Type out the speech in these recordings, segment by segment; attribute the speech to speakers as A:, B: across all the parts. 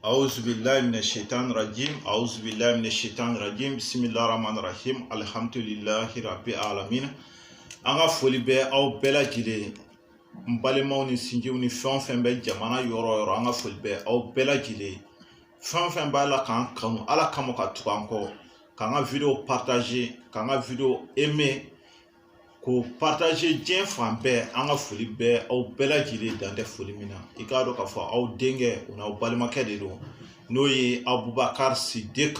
A: Auzu billahi minash-shaitanir rajim. Auzu billahi minash-shaitanir rajim. Bismillahir-rahmanir-rahim. Alhamdulillahi rabbil alamin. Anga foli bɛ aw bɛɛ lajɛlen n balimaw ni sinjiw ni fɛn fɛn bɛ jamana yɔrɔ yɔrɔ anga foli bɛ aw bɛɛ lajɛlen fɛn fɛn b'a la k'an kanu ala kama ka tugu an kɔ k'an ka video partager k'an ka video aimer ko partager diɲɛ fan bɛɛ an ka foli bɛ aw bɛɛ lajɛlen dan tɛ foli min na i k'a dɔn k'a fɔ aw denkɛ o n'aw balimakɛ de don n'o ye Abubakar Sidik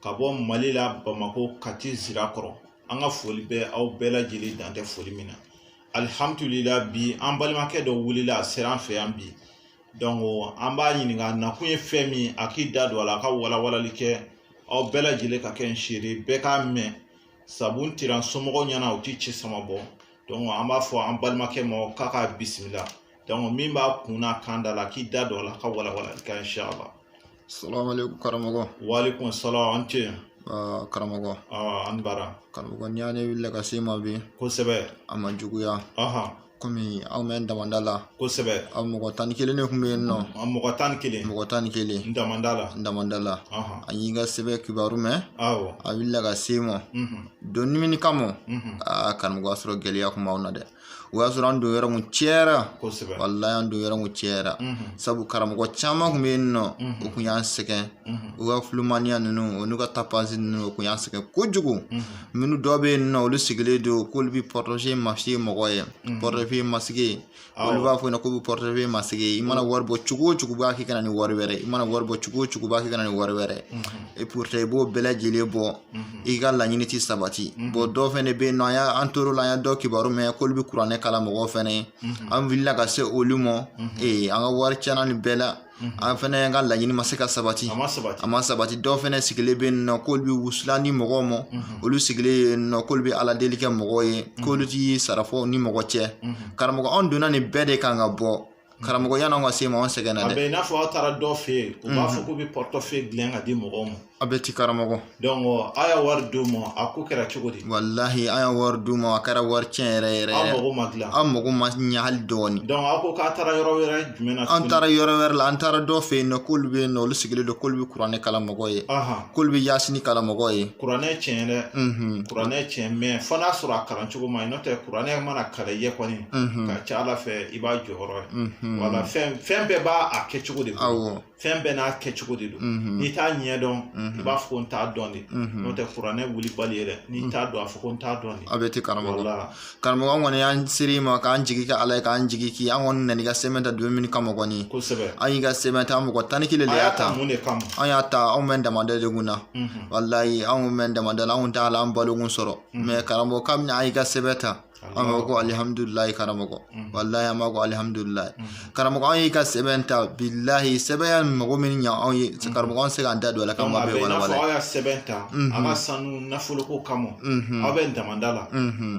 A: ka bɔ Mali la Bamako Kati Zirakɔrɔ an ka foli bɛ aw bɛɛ lajɛlen dan tɛ foli min na alhamdulillah bi an balimakɛ dɔ wulila a sera an fɛ yan bi donc an b'a ɲininka nakun ye fɛn min a k'i da don a la a ka walawalali kɛ aw bɛɛ lajɛlen ka kɛ n seere bɛɛ k'a mɛn sabu n tira somɔgɔw ɲɛna u ti ci sama bɔ donc an b'a fɔ an balimakɛ ma k'a k'a bisimila donc min b'a kunna kan da la k'i da don a la a ka walawalali kɛ inshallah.
B: Assalamu alaikum karamɔgɔ.
A: Wa alaikum salam an tɛ
B: karamɔgɔ.
A: an bara.
B: Karamɔgɔ n'i y'a ne wulila ka se ma bi.
A: Kosɛbɛ.
B: A ma juguya. Komi aw mɛ damanda la.
A: Kosɛbɛ.
B: Aw mɔgɔ 11 de kun bɛ yen nɔ.
A: Mɔgɔ 11.
B: Mɔgɔ 11. Damanda la. An y'i ka sɛbɛn kibaru mɛn.
A: Awɔ.
B: A wulila ka se ma. Donni min kama. Karamɔgɔ y'a sɔrɔ gɛlɛya kun b'aw na dɛ. O y'a sɔrɔ an don yɔrɔ mun cɛra.
A: Kosɛbɛ.
B: Walayi an don yɔrɔ mun cɛra. Sabu karamɔgɔ caman kun bɛ yen nɔ. O kun y'an sɛgɛn. O ka filumaniya ninnu o n'u ka tapansi ninnu o kun y'an sɛgɛn kojugu. Minnu dɔ bɛ yen nɔ olu sigilen don k'olu bɛ portefeuille masigi mɔgɔ ye. Portefeuille masigi. Olu b'a fɔ yen nɔ k'u bɛ portefeuille masigi. I mana wari bɔ cogo o cogo b'a k'i kana ni wari wɛrɛ. I mana wari bɔ cogo o cogo b'a k'i kana ni wari wɛrɛ. Et pourtant i b'o bɛɛ lajɛlen bɔ. I ka laɲini ti sabati. Bon dɔ fɛnɛ bɛ yen nɔ an tor'o la an y'a dɔ kibaru mɛn k'olu bɛ kuranɛ kala mɔgɔw fɛnɛ. An wulila ka se olu ma. An ka wari tiɲɛna nin bɛɛ la. An fɛnɛ ka laɲini ma se ka sabati. A ma sabati. Dɔw fɛnɛ sigilen bɛ yen nɔ k'olu bɛ wusulan di mɔgɔw ma. Olu sigilen yen nɔ k'olu bɛ ala deli kɛ mɔgɔw ye. K'olu ti sarafo ni mɔgɔ cɛ. Karamɔgɔ anw donna nin bɛɛ de kan ka bɔ. Karamɔgɔ yan'anw ka se ma anw sɛgɛnna dɛ. A bɛ i n'a fɔ aw taara dɔ fɛ yen u b'a fɔ k'u bɛ portefeuille dilan ka di mɔgɔw ma. A bɛ ti karamɔgɔ. Donc a y'a wari d'u ma a ko kɛra cogo di. Walahi an y'a wari d'u ma a kɛra wari tiɲɛ yɛrɛ yɛrɛ. Aw mago ma dilan. Aw mago ma ɲɛ hali dɔɔni. Donc aw ko k'a taara yɔrɔ wɛrɛ jumɛn na. An taara yɔrɔ wɛrɛ la an taara dɔ fɛ yen nɔ k'olu bɛ yen nɔ olu sigilen don k'olu bɛ kuranɛ kala mɔgɔw ye. K'olu bɛ yasini kala mɔgɔw ye. Kuranɛ tiɲɛ dɛ. Kuranɛ tiɲɛ mais fo n'a sɔrɔ a kalan cogo ma ɲi n'o tɛ kuranɛ mana kalan i ye kɔni. Ka ca Ala fɛ i b'a jɔyɔrɔ ye. Wala fɛn bɛɛ b'a kɛcogo de don. Fɛn bɛɛ n'a kɛcogo de don. N'i t'a ɲɛdɔn i b'a fɔ ko n t'a dɔn de. N'o tɛ kuranɛ wulibali yɛrɛ n'i t'a dɔn a fɔ ko n t'a dɔn de. A bɛ ti karamɔgɔ. Karamɔgɔ an kɔni y'an seri ma k'an jigi kɛ Ala ye k'an jigi k'i an kɔni nana i ka sɛbɛn ta don min kama kɔni. Kosɛbɛ. An y'i ka sɛbɛn ta mɔgɔ 11 de y'a ta. Mun de kama. An y'a ta anw bɛ damada de kun na. Walayi anw bɛ damada la anw t'a la an balo kun sɔrɔ. Mais karamɔgɔ kabini an y'i ka sɛbɛn ta. An b'a ko alihamudulilayi karamɔgɔ. Walayi an b'a ko alihamudulilayi. Karamɔgɔ an y'i ka sɛbɛn ta bilahi sɛbɛn mɔgɔ min ɲa anw ye karamɔgɔ an se k'an da don a la k'an ma bɛɛ walawala. Aw y'a sɛbɛn ta a ka sanu nafoloko kama aw bɛ damanda la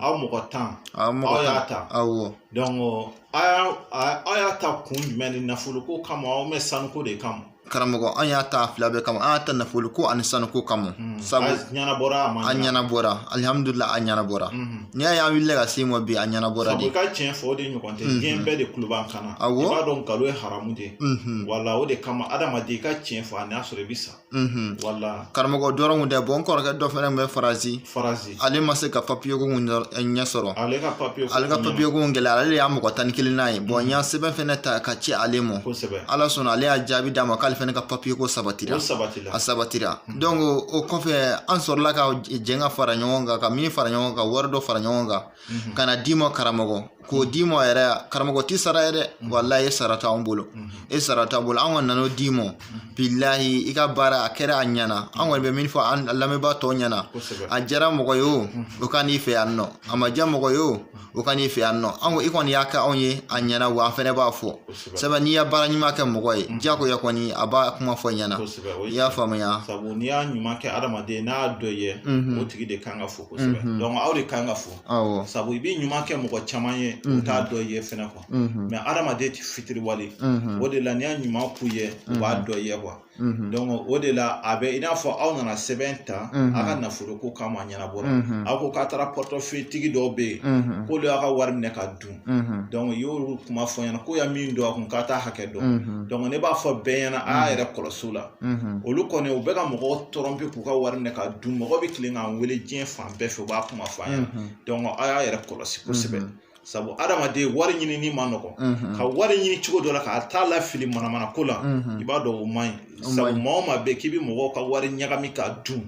B: aw mɔgɔ 10 aw y'a ta. Awɔ. Donc aw y'a ta kun jumɛn ni nafoloko kama aw mɛ sanuko de kama. Karamɔgɔ an y'a ta fila bɛɛ kama an y'a ta nafoliko ani sanuko kama. Sabu a ɲɛnabɔra alihamudulila a ɲɛnabɔra. N'i y'a ye an wulila ka se ma bi a ɲɛnabɔra de. Sabu i ka tiɲɛ fɔ o de ɲɔgɔn tɛ diɲɛ bɛɛ de tulo b'an kan na. Awɔ. I b'a dɔn nkalon ye haramu de. Wala o de kama adamaden i ka tiɲɛ fɔ a n'a sɔrɔ i bɛ sa. Wala. Karamɔgɔ dɔrɔn tɛ bon n kɔrɔkɛ dɔ fana bɛ Faransi. Ale ma se ka papiye ko ɲɛ sɔrɔ. Ale ka papiye ko gɛlɛya ale de y'a mɔgɔ 11 n'a ye. Bon n y'a sɛbɛn fana ta ka ci ale ma. Ala sɔnna ale y'a jaabi d'a ma k'ale fɛnɛ ka papiye ko sabatira. A sabatira. Donc o kɔfɛ an sɔrɔla ka jɛn ka fara ɲɔgɔn kan ka min fara ɲɔgɔn kan wari dɔ fara ɲɔgɔn kan ka na di ma karamɔgɔ k'o di ma yɛrɛ karamɔgɔ ti sara yɛrɛ walayi sara t'anw bolo e sara t'anw bolo an kɔni nan'o di ma bilahi i ka baara a kɛra a ɲɛna an kɔni bɛ min fɔ an lamɛnbaa tɔw ɲɛna a diyara mɔgɔ ye o ka n'i fɛ yan nɔ a ma diya mɔgɔ ye o ka n'i fɛ yan nɔ an ko i kɔni y'a kɛ anw ye a ɲɛna wa an fɛnɛ b'a fɔ sabu n'i y'a baara ɲuman kɛ mɔgɔ ye diyagoya kɔni a b'a kuma fɔ ɲɛna i y'a faamuya. Sabu n'i y'a ɲuman kɛ adamaden n'a dɔ ye o tigi de kan ka fɔ kosɛbɛ donc aw de kan ka fɔ sabu i bɛ ɲuman kɛ mɔgɔ caman ye
A: ye o t'a dɔ ye fɛnɛ quoi mais adamaden ti fitiri wale o de la n'i y'a ɲuman k'u ye u b'a dɔ ye quoi donc o de la a bɛ i n'a fɔ aw nana sɛbɛn ta a ka nafolo ko kama ɲɛnabɔra aw ko k'a taara portefeuille tigi dɔw bɛ yen k'olu y'a ka wari minɛ ka dun donc i y'olu kuma fɔ ɲɛna ko ya min don a kun k'a t'a hakɛ dɔn donc ne b'a fɔ bɛɛ ɲɛna a y'a yɛrɛ kɔlɔsi o la olu kɔni u bɛ ka mɔgɔw tromper k'u ka wari minɛ ka dun mɔgɔ bɛ tilen k'an wele diɲɛ fan bɛɛ fɛ u b'a kuma fɔ an ɲɛna donc a y'a yɛrɛ kɔlɔsi kosɛbɛ sabu adamaden wari ɲinini ma nɔgɔn ka wari ɲini cogo dɔ la k'a t'a lafili manamana ko la i b'a dɔn o man ɲi sabu maa o maa bɛ k'i bɛ mɔgɔw ka wari ɲagami k'a dun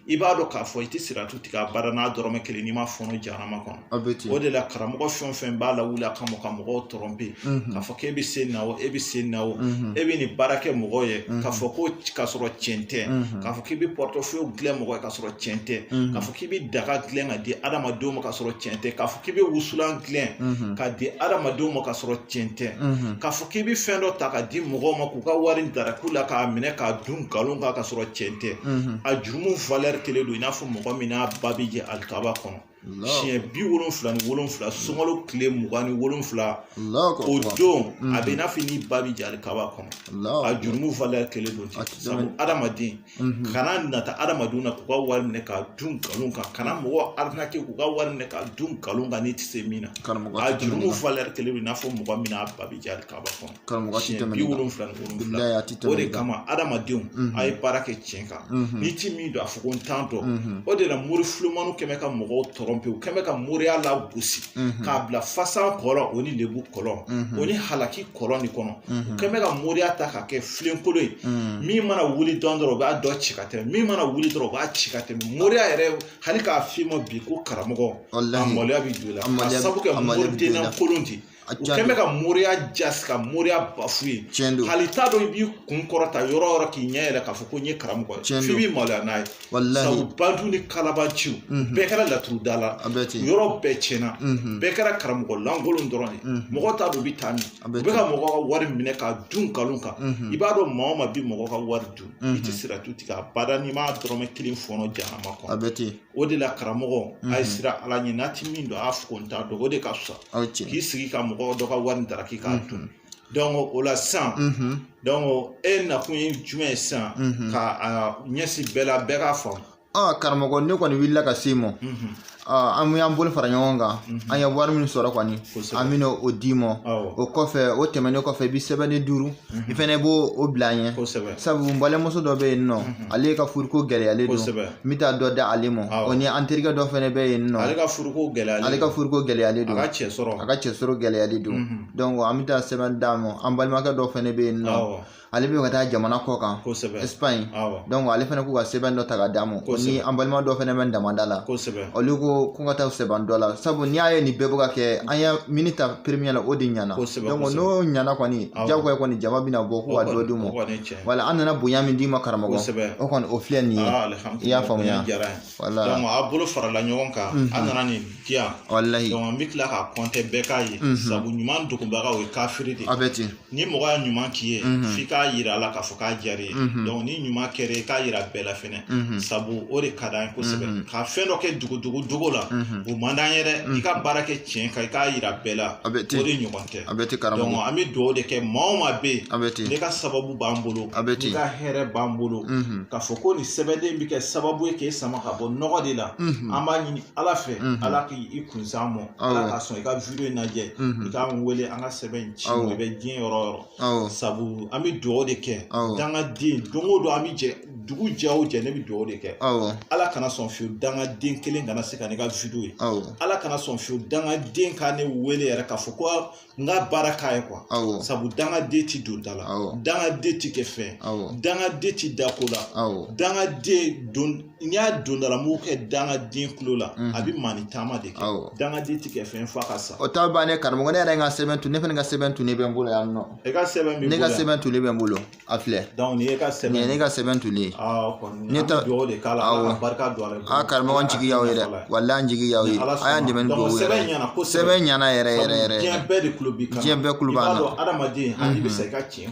A: i b'a dɔn k'a fɔ i tɛ siratu tigɛ a baara n'a dɔrɔmɛ kelen n'i ma fɔnɔ jahanama kɔnɔ o de la karamɔgɔ fɛn o fɛn b'a lawuli a kama ka mɔgɔw tromper k'a fɔ k'e bɛ se na o e bɛ se na o e bɛ nin baara kɛ mɔgɔw ye k'a fɔ ko k'a sɔrɔ tiɲɛ tɛ k'a fɔ k'i bɛ portefeuille dilan mɔgɔ ye k'a sɔrɔ tiɲɛ tɛ k'a fɔ k'i bɛ daga dilan ka di adamadenw ma k'a sɔrɔ tiɲɛ tɛ k'a fɔ k'i bɛ wusulan dilan ka di adamadenw ma k'a sɔrɔ tiɲɛ tɛ k'a fɔ k'i bɛ fɛn dɔ ta ka di mɔgɔw ma k'u ka wari daraku la k'a minɛ k'a dun nkalon kan k'a sɔrɔ tiɲɛ tɛ a jurumu valeur kelen don i n'a fɔ mɔgɔ min n'a ba bɛ jɛ alikaba kɔnɔ siɲɛ 77 sunkalo tile 27 o don a bɛ i n'a fɔ n'i ba bɛ jɛ alikaba kɔnɔ a jurumu valeur kelen don sabu adamaden kana nata adamadenw na k'u ka wari minɛ k'a dun nkalon kan kana mɔgɔ arnaquer k'u ka wari minɛ k'a dun nkalon kan n'i tɛ se min na a jurumu valeur kelen don i n'a fɔ mɔgɔ min n'a ba bɛ jɛ alikaba kɔnɔ siɲɛ 77 o de kama adamadenw a ye baara kɛ tiɲɛ kan n'i ti min don a fɔ ko n t'an dɔn o de la mori filomaniw kɛmɛ ka mɔgɔw tɔrɔ u kɛmɛ ka moriya la gosi k'a bila fasan kɔrɔ o ni lebu kɔlɔn o ni halaki kɔlɔn ni kɔnɔ u kɛmɛ ka moriya ta ka kɛ filenkolo ye min mana wuli dɔn dɔrɔn o b'a dɔ ci ka tɛmɛ min mana wuli dɔrɔn o b'a ci ka tɛmɛ moriya yɛrɛ hali k'a f'i ma bi ko karamɔgɔ a maloya bɛ don i la ka sabu kɛ moriden kolon di u kɛmɛ ka moriya jasi ka moriya bafu ye hali t'a dɔn i b'i kun kɔrɔta yɔrɔ yɔrɔ k'i ɲɛ yɛlɛ k'a fɔ ko n ye karamɔgɔ ye f'i b'i maloya n'a ye sabu bantu ni kalabanciw bɛɛ kɛra laturu da la yɔrɔ bɛɛ tiɲɛna bɛɛ kɛra karamɔgɔ lankolon dɔrɔn de mɔgɔ t'a dɔn u bɛ taa min u bɛ ka mɔgɔ ka wari minɛ k'a dun nkalon kan i b'a dɔn maa o maa bɛ mɔgɔ ka wari dun i tɛ siratu tigɛ a bada n'i m'a dɔrɔmɛ kelen fɔnɔ jahanama kɔnɔ o de la karamɔgɔ a ye sira ala ɲɛ n'a ti min dɔn a y'a fɔ ko n t'a dɔn o de ka fisa k'i sigi ka mɔgɔ dɔ ka wari dara k'i k'a dun donc o la sisan donc e nakun ye jumɛn ye sisan ka a ɲɛsin bɛɛ la bɛɛ k'a faamu
B: karamɔgɔ ne kɔni wulila ka se ma an y'an bolo fara ɲɔgɔn kan an ye wari min sɔrɔ kɔni an bɛna o d'i ma o kɔfɛ o tɛmɛnen kɔfɛ i bɛ sɛbɛnni 5 i fɛnɛ b'o bila an ɲɛ sabu n balimamuso dɔ bɛ yen nɔ ale ka furuko gɛlɛyalen don n bɛ taa dɔ da ale ma o ni an terikɛ dɔ fɛnɛ bɛ yen nɔ ale ka furuko gɛlɛyalen don a ka cɛsɔrɔ gɛlɛyalen don donc an bɛ taa sɛbɛn d'a ma an balimakɛ dɔ fɛnɛ bɛ yen nɔ ale bɛ ka taa jamana kɔ kan Espagne donc ale fɛnɛ k'u ka sɛbɛn dɔ ta ka d'a ma ni an balima dɔ fɛnɛ bɛ damanda la olu ko ko ka taa sɛbɛn dɔ la sabu n'i y'a ye nin bɛɛ bɛ ka kɛ an ye minita premier la o de ɲana donc n'o ɲana kɔni jagoya kɔni jama bɛna bɔ k'u ka dɔ d'u ma wala an nana bonya min d'i ma karamɔgɔ o kɔni o filɛ nin ye i y'a faamuya
A: wala donc a bolo farala ɲɔgɔn kan an nana nin diya wallahi donc an bɛ tila k'a compter bɛɛ k'a ye sabu ɲuman dogobaga o ye kafiri de ni mɔgɔ ye ɲuman k'i ye f'i k'a yira a la k'a fɔ k'a diyara ye donc ni ɲuman kɛra i k'a yira bɛɛ la fɛnɛ sabu o de ka d'an ye kosɛbɛ ka fɛn dɔ kɛ dogo la o man d'an ye dɛ i ka baara kɛ tiɲɛ kan i k'a yira bɛɛ la o de ɲɔgɔn tɛ donc an bɛ dugawu de kɛ maa o maa bɛ yen ne ka sababu b'an bolo ne ka hɛrɛ b'an bolo k'a fɔ ko nin sɛbɛnden bɛ kɛ sababu ye k'e sama ka bɔ nɔgɔ de la an b'a ɲini ala fɛ ala k'i kunsan mɔ ala ka sɔn i ka video lajɛ i k'an wele an ka sɛbɛn ci i bɛ diɲɛ yɔrɔ yɔrɔ sabu an bɛ dugawu de kɛ dangaden don o don an bɛ jɛ dugu jɛ o jɛ ne bɛ dugawu de kɛ ala kana sɔn fiyewu dangaden kelen kana se ka ne ka video ye ala kana sɔn fiyewu dangaden ka ne wele yɛrɛ k'a fɔ ko n ka baara k'a ye quoi sabu dangaden ti don da la dangaden ti kɛ fɛn dangaden ti da ko la dangaden don n'i y'a don da la m'o kɛ dangaden kulo la a bɛ maa ni taama de kɛ dangaden ti kɛ fɛn f'a ka sa
B: o t'a bannen karamɔgɔ ne yɛrɛ ka sɛbɛn tun ne fana ka sɛbɛn tun ne bɛ n bolo yan nɔ
A: e ka sɛbɛn bɛ
B: ne ka sɛbɛn tun ne bɛ n bolo a filɛ
A: donc nin ye ka sɛbɛn
B: nin ye ne ka sɛbɛn tun ye Nita karamɔgɔ jigi yaw ye dɛ wala an jigi yaw ye a y'an dɛmɛ ni dugawu yɛrɛ sɛbɛn ɲana yɛrɛ
A: diɲɛ bɛɛ de
B: b'a
A: dɔn adamaden hali bɛ se ka tiɲɛ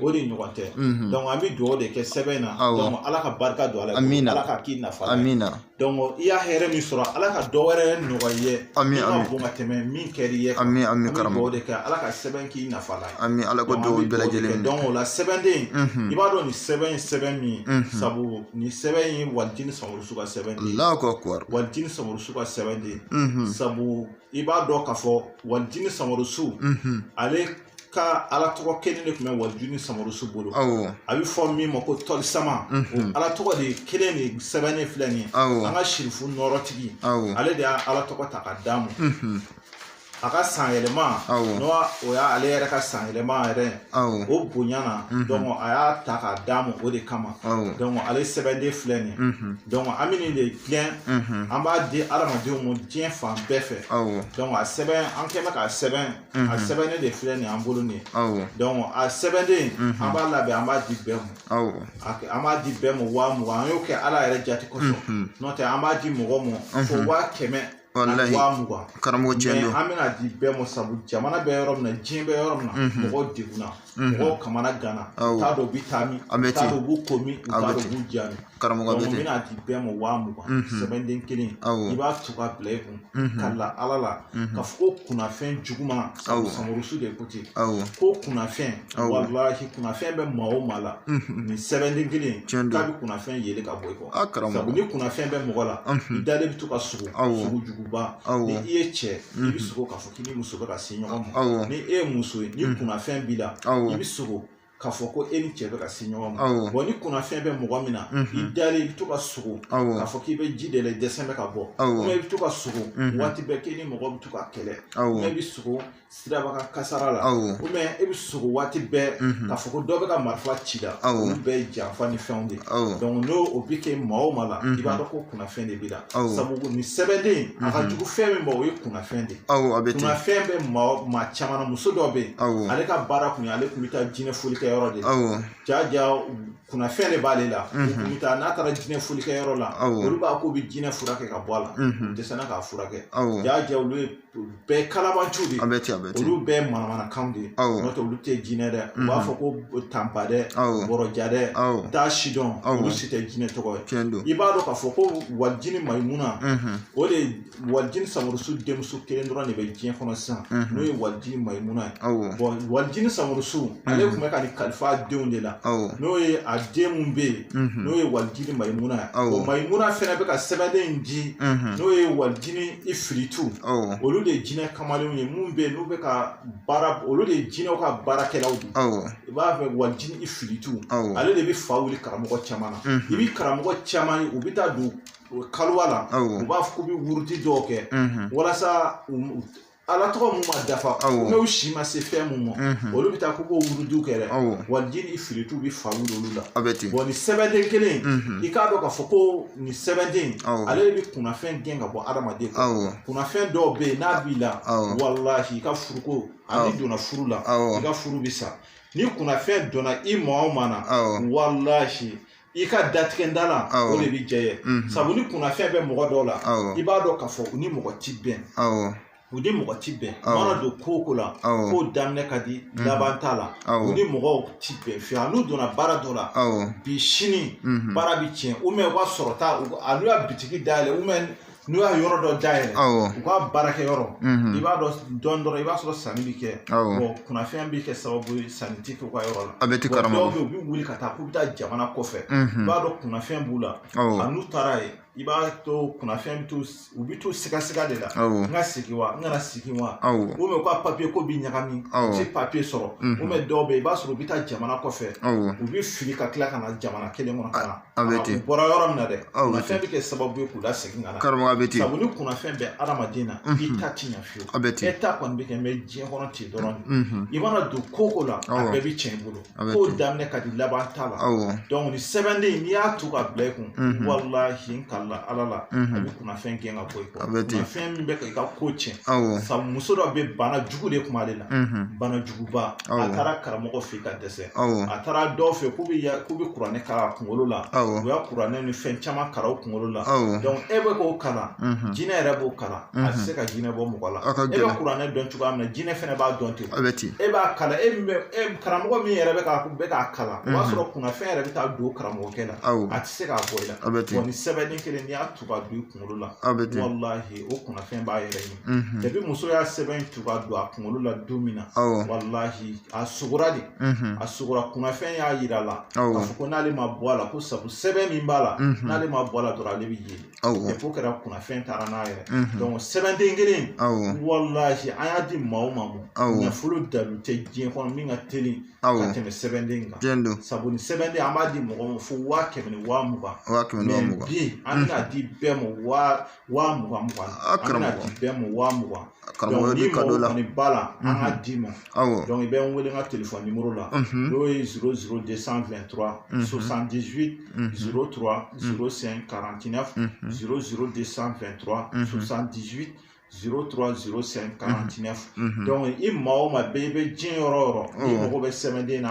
A: o de ɲɔgɔn tɛ donc an bɛ dugawu de kɛ sɛbɛn na donc ala ka barika don a la ala ka k'i nafa
B: amina
A: donc i y'a hɛrɛ min sɔrɔ ala ka dɔ wɛrɛ nɔgɔya ye
B: amin
A: bon ka tɛmɛ min kɛr'i ye
B: amin karamɔgɔ
A: dugawu de kɛ ala ka sɛbɛn k'i nafa la
B: amin ala ko dugawu bɛɛ lajɛlen
A: donc o la sɛbɛnden i b'a dɔn nin sɛbɛn ye sɛbɛn min sabu nin sɛbɛn ye walijini Samorusu ka sɛbɛn de walijini Samorusu ka sɛbɛn de sabu i b'a dɔn k'a fɔ walijini Samorusu ale ka ala tɔgɔ kelen de tun bɛ walijini Samorusu bolo a bɛ fɔ min ma ko tɔlisama ala tɔgɔ de kelen de sɛbɛnnen filɛ nin ye an ka sirifu nɔrɔtigi ale de y'a ala tɔgɔ ta ka d'a ma a ka san yɛlɛma n'o o y'ale yɛrɛ ka san yɛlɛma yɛrɛ o bonya na donc a y'a ta k'a d'a ma o de kama donc ale sɛbɛnden filɛ nin ye donc an bɛ nin de dilan an b'a di adamadenw ma diɲɛ fan bɛɛ fɛ donc a sɛbɛn an kɛn bɛ k'a sɛbɛn a sɛbɛnnen de filɛ nin ye an bolo nin ye donc a sɛbɛnden an b'a labɛn an b'a di bɛɛ ma an b'a di bɛɛ ma 20,000 an y'o kɛ ala yɛrɛ jati kosɔn n'o tɛ an b'a di mɔgɔ ma fo 100,000
B: wallahi karamɔgɔ tiɲɛ don
A: an bɛna di bɛɛ ma sabu jamana bɛ yɔrɔ min na diɲɛ bɛ yɔrɔ min na mɔgɔw degunna mɔgɔw kamana gana u t'a dɔn u bɛ taa min u t'a dɔn u b'u ko min u t'a dɔn u b'u ja min
B: karamɔgɔ
A: donc n bɛna di bɛɛ ma 20,000 sɛbɛnden kelen i b'a tu ka bila i kun ka la ala la ka fɔ ko kunnafɛn juguman sabu Samorusu de ko ten ko kunnafɛn walahi kunnafɛn bɛ maa o maa la nin sɛbɛnden kelen k'a bɛ kunnafɛn yeli ka bɔ i kɔ sabu ni kunnafɛn bɛ mɔgɔ la i dalen bɛ to ka sugu juguba ni i ye cɛ i bɛ sogo k'a fɔ k'i ni muso bɛ ka se ɲɔgɔn ma ni e ye muso ye ni kunnafɛn b'i la i bɛ sogo k'a fɔ ko e ni cɛ bɛ ka se ɲɔgɔn ma bon ni kunnafɛn bɛ mɔgɔ min na i dalen i bɛ to ka sogo k'a fɔ k'i bɛ ji de la i dɛsɛ bɛ ka bɔ ou bien i bɛ to ka sogo waati bɛɛ k'i ni mɔgɔ bɛ to ka kɛlɛ ou bien i bɛ sogo siraba ka kasara la ou bien i bɛ sogo waati bɛɛ k'a fɔ ko dɔ bɛ ka marifa ci la olu bɛɛ ye janfa ni fɛnw de donc n'o o bɛ kɛ maa o maa la i b'a dɔn ko kunnafɛn de b'i la sabu nin sɛbɛnden a ka jugu fɛn min ma o ye kunnafɛn de kunnafɛn bɛ maa caman na muso dɔ bɛ yen ale ka baara kun ye ale tun bɛ taa jinɛ foli kɛ yɔrɔ de jaja kunnafɛn de b'ale la u tun bɛ taa n'a taara jinɛ foli kɛ yɔrɔ la olu b'a ko bɛ jinɛ furakɛ ka bɔ a la dɛsɛnna k'a furakɛ jaja olu ye bɛɛ kalabanciw de olu bɛɛ manamanakanw de n'o tɛ olu tɛ jinɛ dɛ u b'a fɔ ko tanpa dɛ bɔrɔja dɛ t'a si dɔn olu si tɛ jinɛ tɔgɔ ye i b'a dɔn k'a fɔ ko walijini Mayimuna o de walijini Samorusu denmuso kelen dɔrɔn de bɛ diɲɛ kɔnɔ sisan n'o ye walijini Mayimuna ye bon walijini Samorusu ale tun bɛ ka nin kalifa denw de la n'o ye a den mun bɛ yen n'o ye walijini Mayimuna ye bon Mayimuna fana bɛ ka sɛbɛnden in di n'o ye walijini Ifiritu olu de ye jinɛ kamalenw ye mun bɛ yen n'u bɛ ka baara olu de ye jinɛw ka baarakɛlaw de i b'a fɛ walijini Ifiritu ale de bɛ fa wuli karamɔgɔ caman na i bɛ karamɔgɔ caman ye u bɛ taa don kaliwa la u b'a fɔ k'u bɛ wuruti dɔw kɛ walasa ala tɔgɔ mun ma dafa n'u si ma se fɛn mun ma olu bɛ taa k'u b'o wurudiw kɛ dɛ walijini Ifiritu bɛ fa wuli olu la bon nin sɛbɛnden kelen i k'a dɔn k'a fɔ ko nin sɛbɛnden ale de bɛ kunnafɛn gɛn ka bɔ adamaden kan kunnafɛn dɔw bɛ yen n'a b'i la walahi i ka furuko ani donna furu la i ka furu bɛ sa ni kunnafɛn donna i maa o maa na walahi i ka datigɛnda la o de bɛ diya ye sabu ni kunnafɛn bɛ mɔgɔ dɔw la i b'a dɔn k'a fɔ u ni mɔgɔ ti bɛn u ni mɔgɔ ti bɛn mana don ko o ko la k'o daminɛ ka di laban t'a la u ni mɔgɔw ti bɛn fiyewu n'u donna baara dɔ la bi sini baara bɛ tiɲɛ ou bien u ka sɔrɔta n'u y'a bitigi dayɛlɛ ou bien n'u y'a yɔrɔ dɔ dayɛlɛ u ka baarakɛ yɔrɔ i b'a dɔn dɔrɔn i b'a sɔrɔ sanni bɛ kɛ bon kunnafɛn bɛ kɛ sababu ye sanni tɛ kɛ u ka yɔrɔ la dɔw bɛ yen u bɛ wuli ka taa k'u bɛ taa jamana kɔfɛ i b'a dɔn kunnafɛn b'u la a n'u taara yen i b'a to kunnafɛn u bɛ to siga de la n ka segin wa n kana segin wa ou bien u ka papiye ko bɛ ɲagami u tɛ papiye sɔrɔ ou bien dɔw bɛ yen i b'a sɔrɔ u bɛ taa jamana kɔfɛ u bɛ fili ka tila ka na jamana kelen kɔnɔ ka na u bɔra yɔrɔ min na dɛ kunnafɛn bɛ kɛ sababu ye k'u lasegin ka na sabu ni kunnafɛn bɛ adamaden na i ta ti ɲɛ fiyewu e ta kɔni bɛ kɛ mɛ diɲɛ kɔnɔ ten dɔrɔn i mana don ko o ko la a bɛɛ bɛ tiɲɛ i bolo k'o daminɛ ka di laban t'a la donc nin sɛbɛnden n'i y'a to ka bila i kun walahi n ka kala ala la a bɛ kunnafɛn gɛn ka bɔ i kɔ kunnafɛn min bɛ ka i ka ko tiɲɛ sabu muso dɔ bɛ bana jugu de kuma ale la bana juguba a taara karamɔgɔ fɛ ka dɛsɛ a taara dɔw fɛ k'u bɛ kuranɛ kala kunkolo la u y'a kuranɛ ni fɛn caman kala o kunkolo la donc e bɛ k'o kalan jinɛ yɛrɛ b'o kalan a tɛ se ka jinɛ bɔ mɔgɔ la e bɛ kuranɛ dɔn cogoya min na jinɛ fɛnɛ b'a dɔn ten e b'a kalan karamɔgɔ min yɛrɛ bɛ k'a kalan o b'a sɔrɔ kunnafɛn yɛrɛ bɛ taa don karamɔgɔkɛ la a tɛ se k'a bɔ i la bon ni sɛbɛnni kelen n'i y'a tu ka don i kunkolo la walahi o kunnafɛn b'a yɛrɛ ɲini depuis muso y'a sɛbɛn tu ka don a kunkolo la don min na walahi a sugora de a sugora kunnafɛn y'a yira a la k'a fɔ ko n'ale ma bɔ a la ko sabu sɛbɛn min b'a la n'ale ma bɔ a la dɔrɔn ale bɛ yeli et ko kɛra kunnafɛn taara n'a yɛrɛ donc sɛbɛnden kelen walahi an y'a di maa o maa ma nafolo dalu tɛ diɲɛ kɔnɔ min ka teli ka tɛmɛ sɛbɛnden kan sabu ni sɛbɛnden an b'a di mɔgɔ ma fo 100,000 ni 20,000 mais bi an bɛna di bɛɛ ma 20,000 an bɛna di bɛɛ ma 20,000 donc ni mɔgɔ kɔni b'a la an ka di ma donc i bɛ n wele n ka téléphone numéro la n'o ye 00223 78 03 05 49 00223 78 0305 49 donc i maa o maa bɛɛ i bɛ diɲɛ yɔrɔ o yɔrɔ i mago bɛ sɛbɛnden na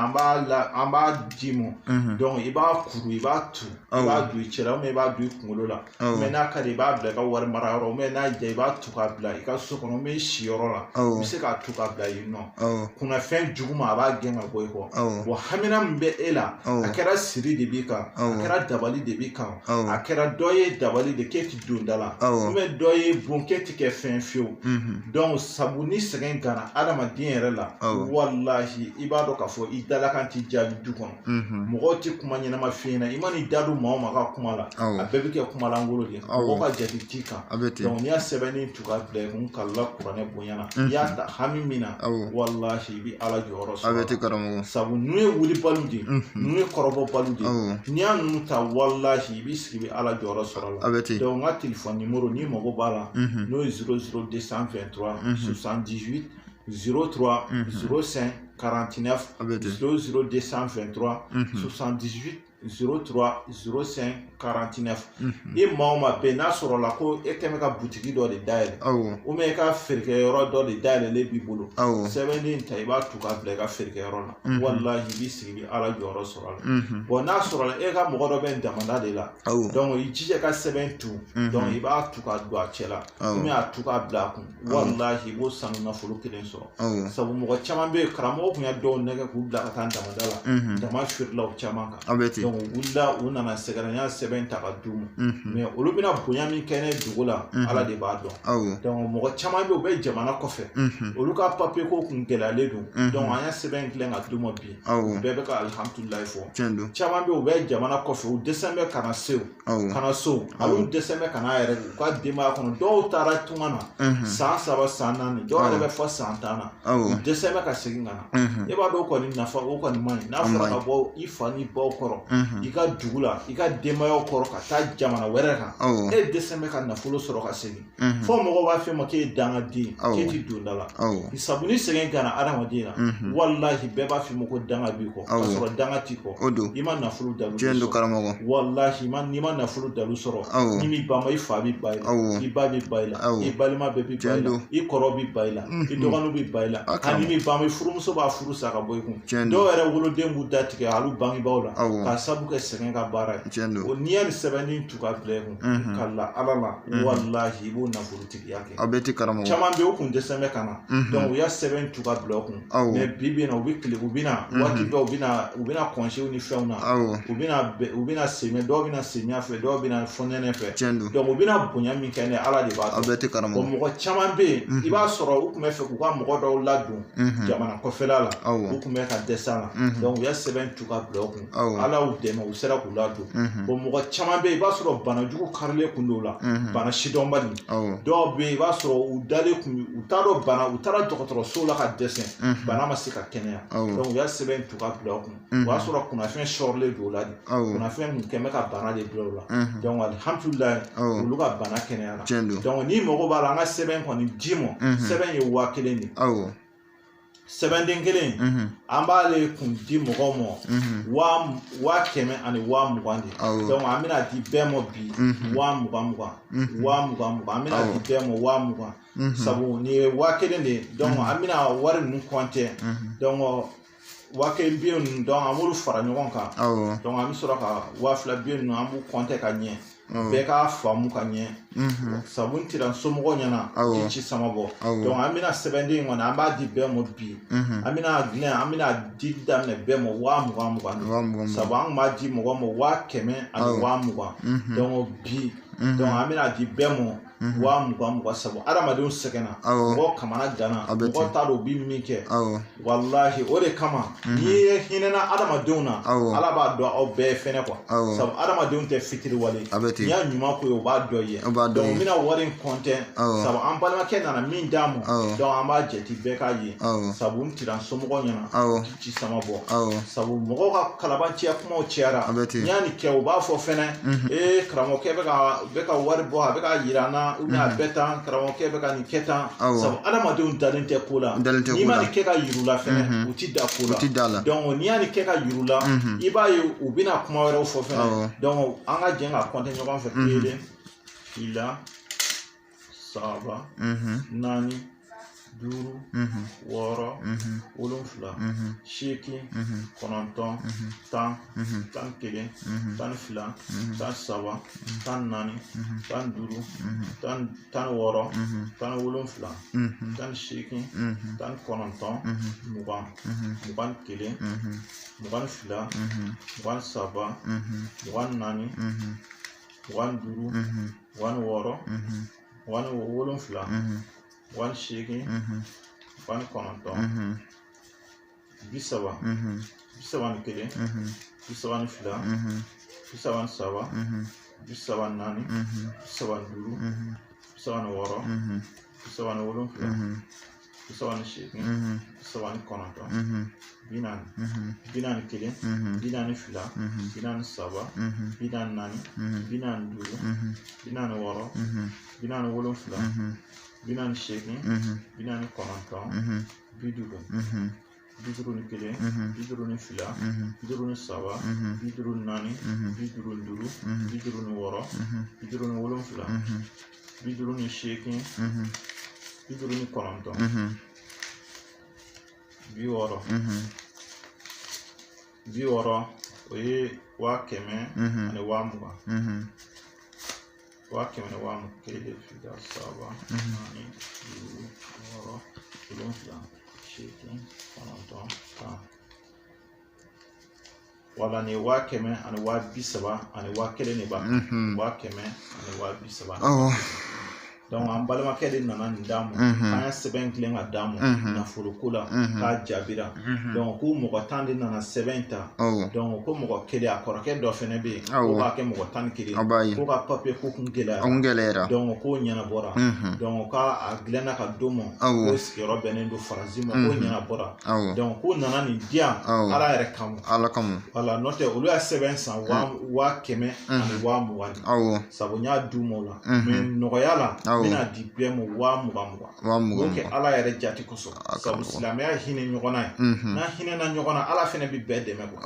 A: an b'a di mu donc i b'a kuru i b'a tu i b'a don i cɛ la i b'a don i kunkolo la mais n'a ka di i b'a bila i ka wari mara yɔrɔ mais n'a diya i b'a tu k'a bila i ka so kɔnɔ mais i si yɔrɔ la i bɛ se k'a tu k'a bila yen nɔ kunnafɛn juguman a b'a gɛn ka bɔ i kɔ bon hamina min bɛ e la a kɛra siri de b'i kan a kɛra dabali de b'i kan a kɛra dɔ ye dabali de k'e ti don da la mais dɔ ye bon k'e ti kɛ fɛn fiyewu donc sabu ni sɛgɛn gana adamaden yɛrɛ la walahi i b'a dɔn k'a fɔ i dalakan t'i jaabi du kɔnɔ mɔgɔw ti kuma ɲɛnama f'i ɲɛna i ma n'i da don maa o maa ka kuma la a bɛɛ bɛ kɛ kuma langolo de mɔgɔw ka jate t'i kan donc n'i y'a sɛbɛnni tu ka bila i kun kalila kuranɛ bonya na n'i y'a ta hami min na walahi i bɛ ala jɔyɔrɔ sɔrɔ sabu ninnu ye wulibaliw de ninnu ye kɔrɔbɔbaliw de n'i y'a ninnu ta walahi i b'i sigi i bɛ ala jɔyɔrɔ sɔrɔ la donc n ka téléphone numéro n'i mago b'a la n'o ye 00223 78 03 05 49 00223 78 03 05 49 i maa o maa bɛɛ n'a sɔrɔ la ko e kɛmɛ ka butigi dɔ de dayɛlɛ ou bien i ka feerekɛyɔrɔ dɔ de dayɛlɛlen b'i bolo sɛbɛnden ta i b'a tu k'a bila i ka feerekɛyɔrɔ la walahi i b'i sigi i bɛ ala jɔyɔrɔ sɔrɔ a la bon n'a sɔrɔ la e ka mɔgɔ dɔ bɛ damanda de la donc i jija ka sɛbɛn tu donc i b'a tu k'a don a cɛ la ou bien a tu k'a bila a kun walahi i b'o sanu nafolo kelen sɔrɔ sabu mɔgɔ caman bɛ yen karamɔgɔ tun y'a dɔw nɛgɛ k'u bila ka taa damanda la dama firila o caman kan donc u wulila u nana sɛgɛrɛ n y'a sɛbɛn ta ka d'u ma mais olu bɛna bonya min kɛ ne dugu la ala de b'a dɔn donc mɔgɔ caman bɛ yen u bɛ jamana kɔfɛ olu ka papier ko kun gɛlɛyalen don donc an y'a sɛbɛn dilan ka d'u ma bi u bɛɛ bɛ ka alihamudulilayi fɔ caman bɛ yen u bɛ jamana kɔfɛ u dɛsɛn bɛ ka na so olu dɛsɛn bɛ ka na yɛrɛ u ka denbaya kɔnɔ dɔw taara tunga na san 3 san 4 dɔw yɛrɛ bɛ fɔ san 10 na u dɛsɛn bɛ ka segin ka na e b'a dɔn o kɔni nafa o kɔni man ɲi n'a fɔra ka bɔ i fa ni baw kɔrɔ i ka dugu la i ka denbayaw kɔrɔ ka taa jamana wɛrɛ kan e dɛsɛn bɛ ka nafolo sɔrɔ ka segin fɔ mɔgɔw b'a fɛ ma k'e ye dangaden k'e ti don da la sabu ni sɛgɛn gana adamaden na walahi bɛɛ b'a fɛ ma ko danga b'i kɔ k'a sɔrɔ danga t'i kɔ i ma nafolo dalu sɔrɔ walahi n'i ma nafolo dalu sɔrɔ ni m'i ba ma i fa b'i ba i la i ba b'i ba i la i balima bɛɛ b'i ba i la i kɔrɔ b'i ba i la i dɔgɔninw b'i ba i la ani m'i ba ma i furumuso b'a furu sa ka bɔ i kun dɔw yɛrɛ woloden b'u da tigɛ hali bangebaaw la k'a sabu kɛ sɛgɛn ka baara ye n'i y'a ni sɛbɛnni tu ka bila i kun k'a la ala la walahi i b'o nafolotigiya kɛ caman bɛ u kun dɛsɛn bɛ ka na donc u y'a sɛbɛn tu ka bila u kun mais bi bi in na u bɛ tile u bɛ na waati bɛɛ u bɛ na kɔnsew ni fɛnw na u bɛ na semɛ dɔw bɛ na semiya fɛ dɔw bɛ na fɔnɛnɛ fɛ donc u bɛ na bonya min kɛ ne ala de b'a dɔn bon mɔgɔ caman bɛ yen i b'a sɔrɔ u tun bɛ fɛ k'u ka mɔgɔ dɔw ladon jamana kɔfɛla la u tun bɛ ka dɛsɛ a la donc u y'a sɛbɛn tu ka bila u kun ala y'u dɛmɛ u sera k'u ladon bon mɔgɔ caman bɛ yen i b'a sɔrɔ banajugu karilen kun don la bana sidɔnbali dɔw bɛ yen i b'a sɔrɔ u dalen kun u t'a dɔn bana u taara dɔgɔtɔrɔso la ka dɛsɛ bana ma se ka kɛnɛya donc u y'a sɛbɛn tu ka bila u kun o y'a sɔrɔ kunnafɛn sɔrɔlen don o la de kunnafɛn kun kɛmɛ ka bana de bila o la donc alihamudulilayi olu ka bana kɛnɛyara donc n'i mago b'a la an ka sɛbɛn kɔni di ma sɛbɛn ye 1000 de sɛbɛnden kelen an b'ale kun di mɔgɔw ma 100 ani 20 de donc an bɛna di bɛɛ ma bi 20 an bɛna di bɛɛ ma 20 sabu ni ye 1000 de donc an bɛna wari ninnu compter donc 1000 bi ninnu donc an b'olu fara ɲɔgɔn kan donc an bɛ sɔrɔ ka 2000 bi ninnu an b'u compter ka ɲɛ bɛɛ k'a faamu ka ɲɛ sabu n tira somɔgɔw ɲɛna ci sama bɔ donc an bɛna sɛbɛnden kɔni an b'a di bɛɛ ma bi an bɛna dilan an bɛna di daminɛ bɛɛ ma 20 sabu an kun b'a di mɔgɔ ma 100 ani 20 donc bi donc an bɛna di bɛɛ ma 20 sabu adamadenw sɛgɛnna mɔgɔ kamana gana mɔgɔ t'a dɔn u bɛ min kɛ walahi o de kama n'i ye hinɛna adamadenw na ala b'a dɔn aw bɛɛ fɛnɛ quoi sabu adamadenw tɛ fitiri wale n'i y'a ɲuman ko ye o b'a dɔn i ye donc n bɛna wari in compter sabu an balimakɛ nana min d'a ma donc an b'a jate bɛɛ k'a ye sabu n tira somɔgɔw ɲɛna ci sama bɔ sabu mɔgɔw ka kalabanciya kumaw cayara n'i y'a nin kɛ o b'a fɔ fɛnɛ karamɔgɔkɛ bɛ ka wari bɔ a bɛ ka yira an na ou bien a bɛ tan karamɔgɔkɛ bɛ ka nin kɛ tan sabu adamadenw dalen tɛ ko la n'i ma nin kɛ ka yiru la fɛnɛ u ti da ko la donc n'i y'a nin kɛ ka yiru la i b'a ye u bɛna kuma wɛrɛw fɔ fɛnɛ donc an ka jɛ ka compter ɲɔgɔn fɛ 1 2 3 4 5 6 7 8 9 10 11 12 13 14 15 16 17 18 19 20 21 22 23 24 25 26 27 28 o ye 100 ani 20 100 ani 20 kelen fila saba naani duuru wɔɔrɔ wolonfila seegin kɔnɔntɔn tan wala ni 100 ani 30 ani 1000 ne ba 100 ani 30 donc an balimakɛ de nana nin d'a ma an ye sɛbɛn tilen ka d'a ma nafolo ko la k'a jaabira donc ko mɔgɔ 10 de nana sɛbɛn ta donc ko mɔgɔ kelen a kɔrɔkɛ dɔ fɛnɛ bɛ yen ko b'a kɛ mɔgɔ 11 ko ka papier ko kun gɛlɛyara donc k'o ɲɛnabɔra donc k'a dilanna ka d'o ma k'o sigiyɔrɔ bɛnnen don Faransi ma k'o ɲɛnabɔra donc k'o nana nin di yan ala yɛrɛ kama voilà n'o tɛ olu y'a sɛbɛn san 100 ani 20 sabu n y'a d'u ma o la mais nɔgɔya la bɛna di bɛɛ ma 20 o kɛ ala yɛrɛ jati kosɔn sabu silamɛya hinɛ ɲɔgɔn na ye n'a hinɛna ɲɔgɔn na ala fɛnɛ bɛ bɛɛ dɛmɛ quoi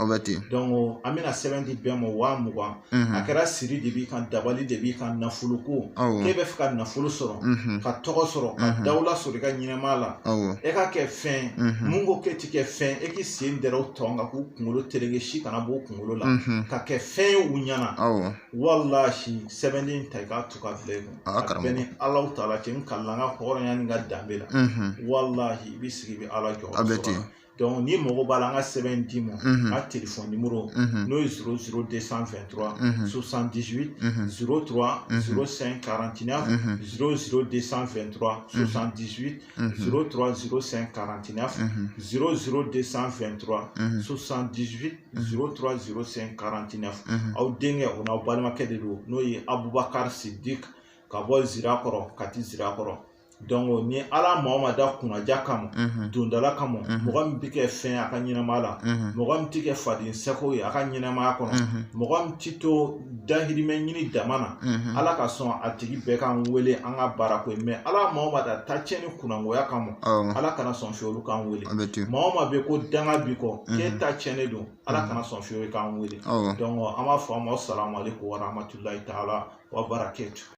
A: donc an bɛna sɛbɛn di bɛɛ ma 20 a kɛra siri de b'i kan dabali de b'i kan nafolo ko k'e bɛ fɛ ka nafolo sɔrɔ ka tɔgɔ sɔrɔ ka dawula sɔrɔ i ka ɲɛnɛmaya la e ka kɛ fɛn mun ko k'e ti kɛ fɛn e k'i sen dɛrɛ o tɔn kan k'u kunkolo tereke si kana bɔ o kunkolo la ka kɛ fɛn ye u ɲɛna walahi sɛbɛnden ta i k'a tu ka bila i kun a bɛɛ ni Allahu taala cɛ n kalan n ka hɔrɔnya ni n ka danbe la walahi i bɛ sigi i bɛ ala jɔ sɔrɔ donc ni mɔgɔ b'a la an ka sɛbɛn d'i ma n ka téléphone numéro n'o ye 00223 78 03 05 49 00223 78 03 05 49 00223 78 03 05 49 aw denkɛ o n'aw balimakɛ de don n'o ye Abubakar Sidik ka bɔ Zirakɔrɔ Kati Zirakɔrɔ donc ni ala maa ma da kunnaja kama dondala kama mɔgɔ min bɛ kɛ fɛn a ka ɲɛnamaya la mɔgɔ min tɛ kɛ faden seko ye a ka ɲɛnamaya kɔnɔ mɔgɔ min tɛ to dahirimɛ ɲini dama na ala ka sɔn a tigi bɛɛ k'an wele an ka baara ko ye mais ala maa ma da ta cɛ ni kunnangoya kama ala kana sɔn fiyewu olu k'an wele maa ma bɛ ko danga bi kɔ k'e ta cɛnnen don ala kana sɔn fiyewu k'an wele donc an b'a fɔ an ma salamu aleykum wa rahmatulahi taala wa barakɛtu